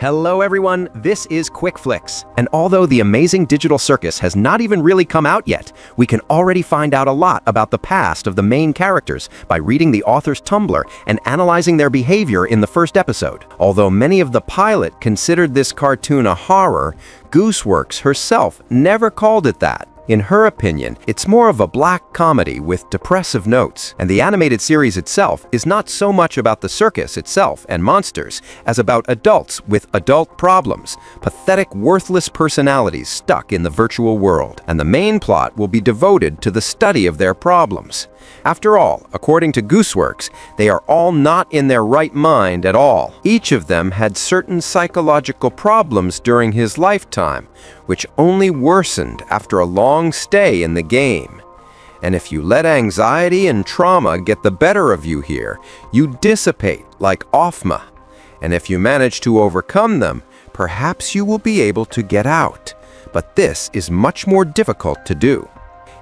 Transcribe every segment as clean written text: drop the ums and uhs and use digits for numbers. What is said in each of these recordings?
Hello everyone, this is Quick Flicks. And although the Amazing Digital Circus has not even really come out yet, we can already find out a lot about the past of the main characters by reading the author's Tumblr and analyzing their behavior in the first episode. Although many of the pilot considered this cartoon a horror, Gusworks herself never called it that. In her opinion, it's more of a black comedy with depressive notes, and the animated series itself is not so much about the circus itself and monsters as about adults with adult problems, pathetic, worthless personalities stuck in the virtual world, and the main plot will be devoted to the study of their problems. After all, according to Gusworks, they are all not in their right mind at all. Each of them had certain psychological problems during his lifetime, which only worsened after a long stay in the game. And if you let anxiety and trauma get the better of you here, you dissipate like Offma. And if you manage to overcome them, perhaps you will be able to get out. But this is much more difficult to do.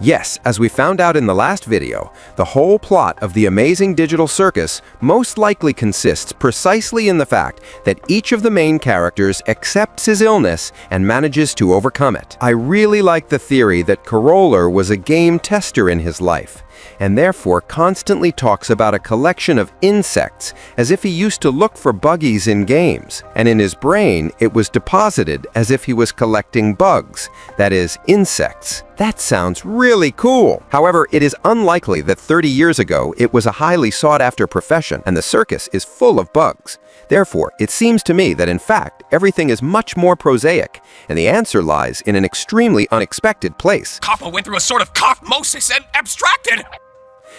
Yes, as we found out in the last video, the whole plot of the Amazing Digital Circus most likely consists precisely in the fact that each of the main characters accepts his illness and manages to overcome it. I really like the theory that Koroller was a game tester in his life, and therefore constantly talks about a collection of insects as if he used to look for buggies in games, and in his brain it was deposited as if he was collecting bugs, that is, insects. That sounds really cool. However, it is unlikely that 30 years ago it was a highly sought-after profession and the circus is full of bugs. Therefore, it seems to me that in fact everything is much more prosaic, and the answer lies in an extremely unexpected place. Kappa went through a sort of cophmosis and abstracted!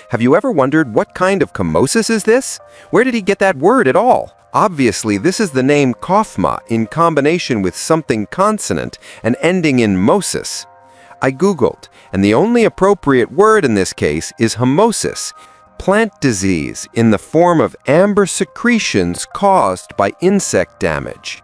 Have you ever wondered what kind of chemosis is this? Where did he get that word at all? Obviously, this is the name kophma in combination with something consonant and ending in mosis. I googled, and the only appropriate word in this case is hemosis, plant disease in the form of amber secretions caused by insect damage.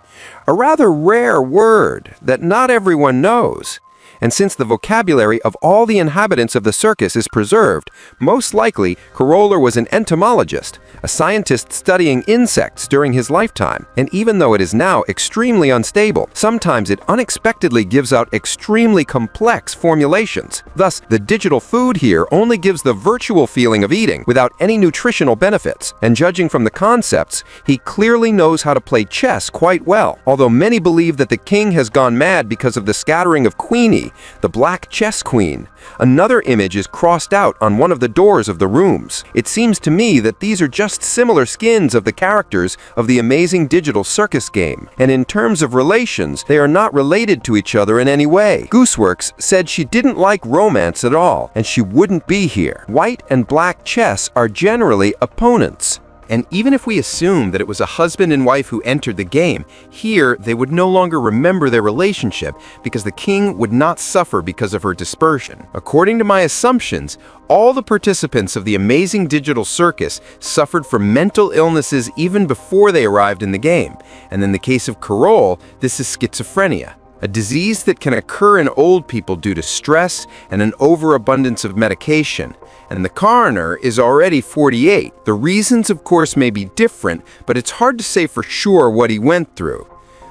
A rather rare word that not everyone knows. And since the vocabulary of all the inhabitants of the circus is preserved, most likely Koroller was an entomologist, a scientist studying insects during his lifetime. And even though it is now extremely unstable, sometimes it unexpectedly gives out extremely complex formulations. Thus, the digital food here only gives the virtual feeling of eating without any nutritional benefits. And judging from the concepts, he clearly knows how to play chess quite well. Although many believe that the king has gone mad because of the scattering of Queenie, the black chess queen. Another image is crossed out on one of the doors of the rooms. It seems to me that these are just similar skins of the characters of the Amazing Digital Circus game, and in terms of relations, they are not related to each other in any way. Gusworks said she didn't like romance at all, and she wouldn't be here. White and black chess are generally opponents. And even if we assume that it was a husband and wife who entered the game, here they would no longer remember their relationship because the king would not suffer because of her dispersion. According to my assumptions, all the participants of the Amazing Digital Circus suffered from mental illnesses even before they arrived in the game. And in the case of Koroller, this is schizophrenia, a disease that can occur in old people due to stress and an overabundance of medication. And the coroner is already 48. The reasons, of course, may be different, but it's hard to say for sure what he went through.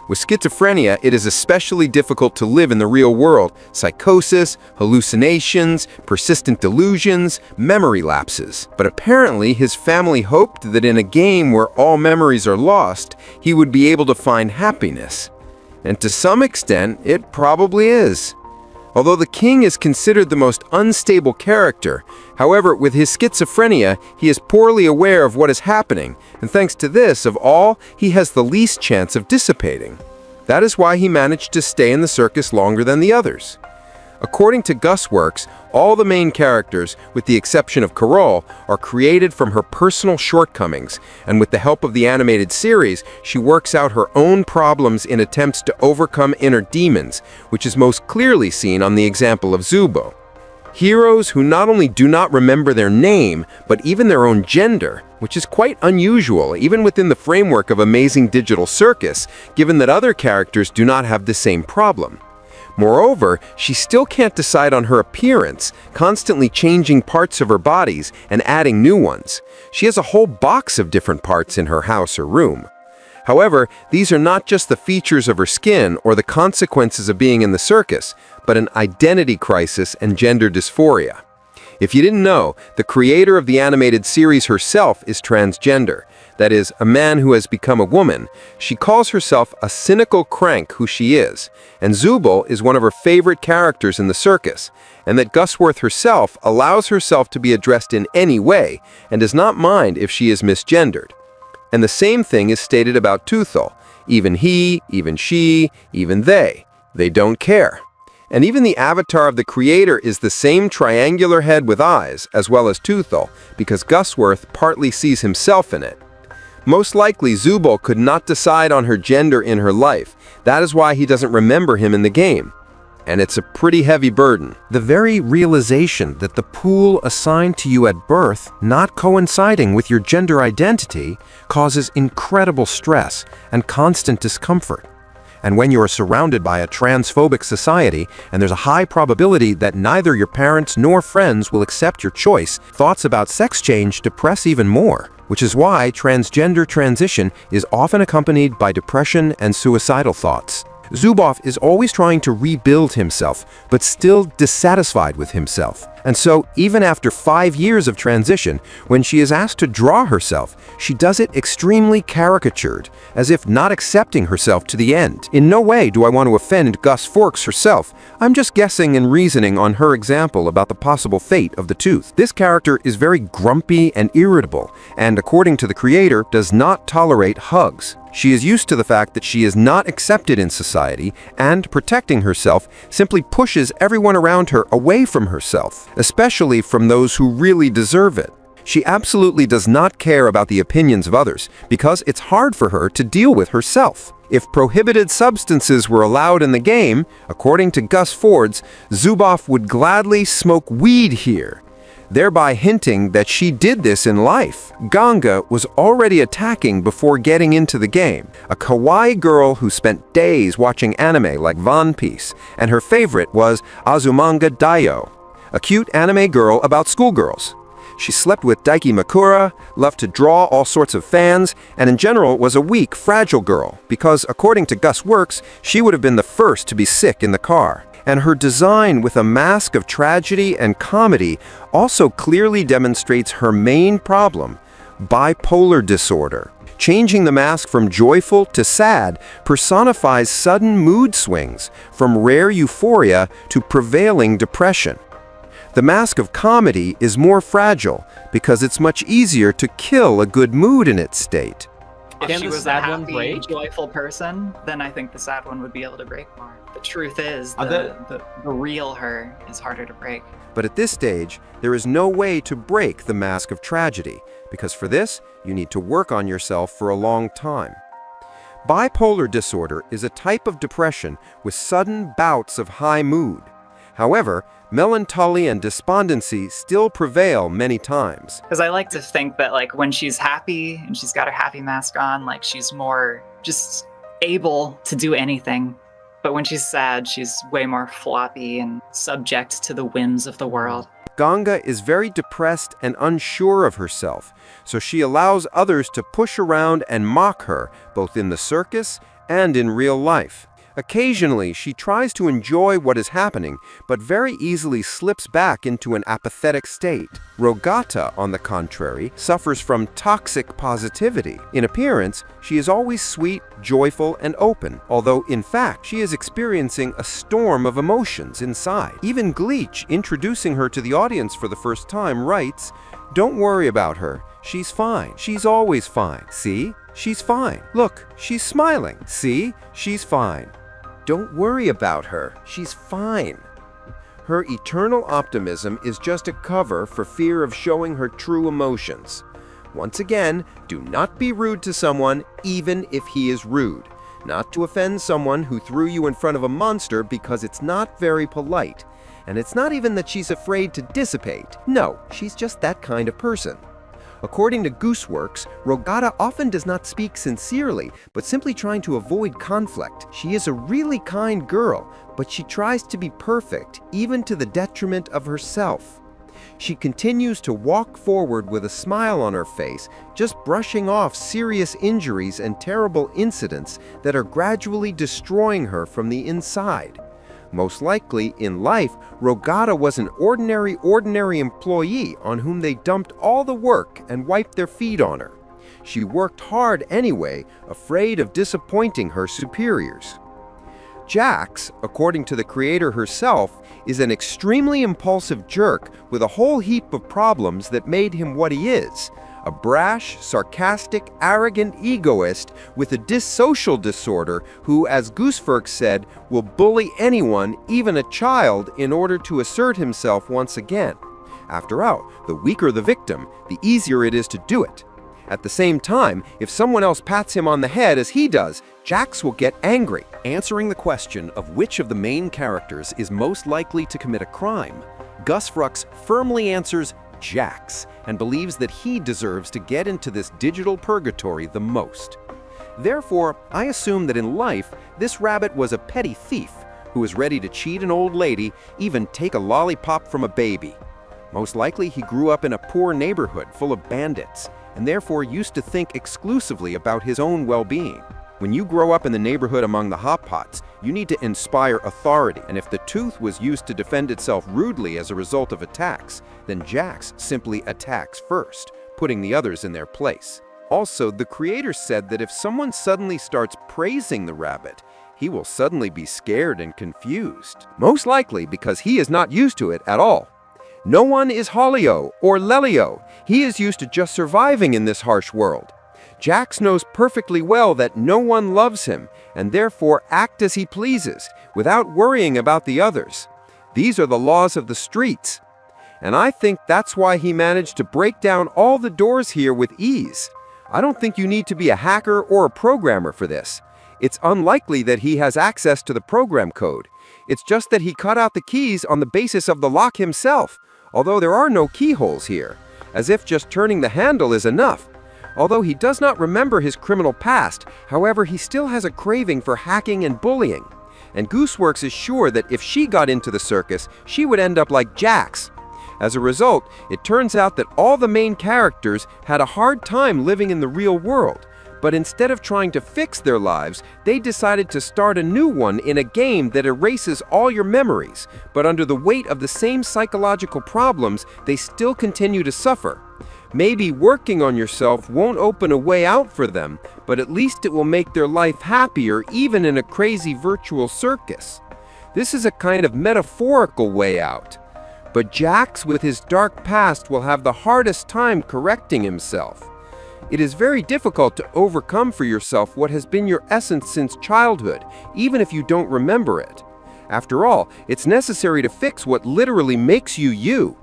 With schizophrenia, it is especially difficult to live in the real world. Psychosis, hallucinations, persistent delusions, memory lapses. But apparently, his family hoped that in a game where all memories are lost, he would be able to find happiness. And to some extent, it probably is. Although the king is considered the most unstable character, however, with his schizophrenia, he is poorly aware of what is happening, and thanks to this, of all, he has the least chance of dissipating. That is why he managed to stay in the circus longer than the others. According to Gusworks, all the main characters, with the exception of Koroller, are created from her personal shortcomings, and with the help of the animated series, she works out her own problems in attempts to overcome inner demons, which is most clearly seen on the example of Zubl. Heroes who not only do not remember their name, but even their own gender, which is quite unusual even within the framework of Amazing Digital Circus, given that other characters do not have the same problem. Moreover, she still can't decide on her appearance, constantly changing parts of her bodies and adding new ones. She has a whole box of different parts in her house or room. However, these are not just the features of her skin or the consequences of being in the circus, but an identity crisis and gender dysphoria. If you didn't know, the creator of the animated series herself is transgender. That is, a man who has become a woman. She calls herself a cynical crank who she is, and Zubl is one of her favorite characters in the circus, and that Gusworks herself allows herself to be addressed in any way and does not mind if she is misgendered. And the same thing is stated about Zubl. Even he, even she, even they don't care. And even the avatar of the creator is the same triangular head with eyes, as well as Zubl, because Gusworks partly sees himself in it. Most likely, Zubl could not decide on her gender in her life. That is why he doesn't remember him in the game. And it's a pretty heavy burden. The very realization that the pool assigned to you at birth not coinciding with your gender identity causes incredible stress and constant discomfort. And when you are surrounded by a transphobic society and there's a high probability that neither your parents nor friends will accept your choice, thoughts about sex change depress even more, which is why transgender transition is often accompanied by depression and suicidal thoughts. Zubl is always trying to rebuild himself, but still dissatisfied with himself. And so, even after 5 years of transition, when she is asked to draw herself, she does it extremely caricatured, as if not accepting herself to the end. In no way do I want to offend Gusworks herself. I'm just guessing and reasoning on her example about the possible fate of the tooth. This character is very grumpy and irritable, and according to the creator, does not tolerate hugs. She is used to the fact that she is not accepted in society, and protecting herself simply pushes everyone around her away from herself, especially from those who really deserve it. She absolutely does not care about the opinions of others, because it's hard for her to deal with herself. If prohibited substances were allowed in the game, according to Gusworks, Zubl would gladly smoke weed here, thereby hinting that she did this in life. Ganga was already attacking before getting into the game, a kawaii girl who spent days watching anime like One Piece, and her favorite was Azumanga Daioh, a cute anime girl about schoolgirls. She slept with Daiki Makura, loved to draw all sorts of fans, and in general was a weak, fragile girl, because according to Gusworks, she would have been the first to be sick in the car. And her design with a mask of tragedy and comedy also clearly demonstrates her main problem, bipolar disorder. Changing the mask from joyful to sad personifies sudden mood swings, from rare euphoria to prevailing depression. The mask of comedy is more fragile because it's much easier to kill a good mood in its state. If she was a happy, joyful person, then I think the sad one would be able to break more. The truth is, the real her is harder to break. But at this stage, there is no way to break the mask of tragedy, because for this, you need to work on yourself for a long time. Bipolar disorder is a type of depression with sudden bouts of high mood. However, melancholy and despondency still prevail many times. Because I like to think that, like, when she's happy and she's got her happy mask on, like, she's more just able to do anything. But when she's sad, she's way more floppy and subject to the whims of the world. Ganga is very depressed and unsure of herself, so she allows others to push around and mock her, both in the circus and in real life. Occasionally, she tries to enjoy what is happening, but very easily slips back into an apathetic state. Rogata, on the contrary, suffers from toxic positivity. In appearance, she is always sweet, joyful, and open, although in fact, she is experiencing a storm of emotions inside. Even Gleach, introducing her to the audience for the first time, writes, "Don't worry about her. She's fine. She's always fine. See? She's fine. Look, she's smiling. See? She's fine. Don't worry about her. She's fine." Her eternal optimism is just a cover for fear of showing her true emotions. Once again, do not be rude to someone, even if he is rude. Not to offend someone who threw you in front of a monster, because it's not very polite. And it's not even that she's afraid to dissipate. No, she's just that kind of person. According to Gusworks, Rogata often does not speak sincerely, but simply trying to avoid conflict. She is a really kind girl, but she tries to be perfect, even to the detriment of herself. She continues to walk forward with a smile on her face, just brushing off serious injuries and terrible incidents that are gradually destroying her from the inside. Most likely, in life, Rogata was an ordinary employee on whom they dumped all the work and wiped their feet on her. She worked hard anyway, afraid of disappointing her superiors. Jax, according to the creator herself, is an extremely impulsive jerk with a whole heap of problems that made him what he is. A brash, sarcastic, arrogant egoist with a dissocial disorder who, as Gusworks said, will bully anyone, even a child, in order to assert himself once again. After all, the weaker the victim, the easier it is to do it. At the same time, if someone else pats him on the head as he does, Jax will get angry. Answering the question of which of the main characters is most likely to commit a crime, Gusworks firmly answers Jax and believes that he deserves to get into this digital purgatory the most. Therefore, I assume that in life, this rabbit was a petty thief who was ready to cheat an old lady, even take a lollipop from a baby. Most likely, he grew up in a poor neighborhood full of bandits, and therefore used to think exclusively about his own well-being. When you grow up in the neighborhood among the hot pots, you need to inspire authority, and if the tooth was used to defend itself rudely as a result of attacks, then Jax simply attacks first, putting the others in their place. Also, the creator said that if someone suddenly starts praising the rabbit, he will suddenly be scared and confused. Most likely because he is not used to it at all. No one is Holio or Lelio. He is used to just surviving in this harsh world. Jax knows perfectly well that no one loves him, and therefore acts as he pleases, without worrying about the others. These are the laws of the streets. And I think that's why he managed to break down all the doors here with ease. I don't think you need to be a hacker or a programmer for this. It's unlikely that he has access to the program code. It's just that he cut out the keys on the basis of the lock himself, although there are no keyholes here, as if just turning the handle is enough. Although he does not remember his criminal past, however, he still has a craving for hacking and bullying. And Gusworks is sure that if she got into the circus, she would end up like Jax. As a result, it turns out that all the main characters had a hard time living in the real world. But instead of trying to fix their lives, they decided to start a new one in a game that erases all your memories. But under the weight of the same psychological problems, they still continue to suffer. Maybe working on yourself won't open a way out for them, but at least it will make their life happier even in a crazy virtual circus. This is a kind of metaphorical way out. But Jax, with his dark past, will have the hardest time correcting himself. It is very difficult to overcome for yourself what has been your essence since childhood, even if you don't remember it. After all, it's necessary to fix what literally makes you you.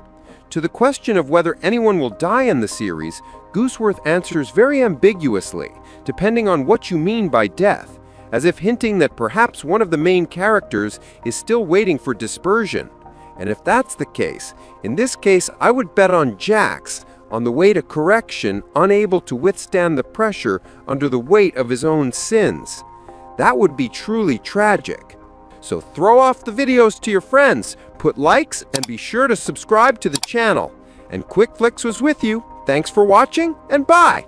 To the question of whether anyone will die in the series, Gusworks answers very ambiguously, depending on what you mean by death, as if hinting that perhaps one of the main characters is still waiting for dispersion. And if that's the case, in this case I would bet on Jax, on the way to correction, unable to withstand the pressure under the weight of his own sins. That would be truly tragic. So throw off the videos to your friends, put likes, and be sure to subscribe to the channel. And Quick Flicks was with you. Thanks for watching, and bye!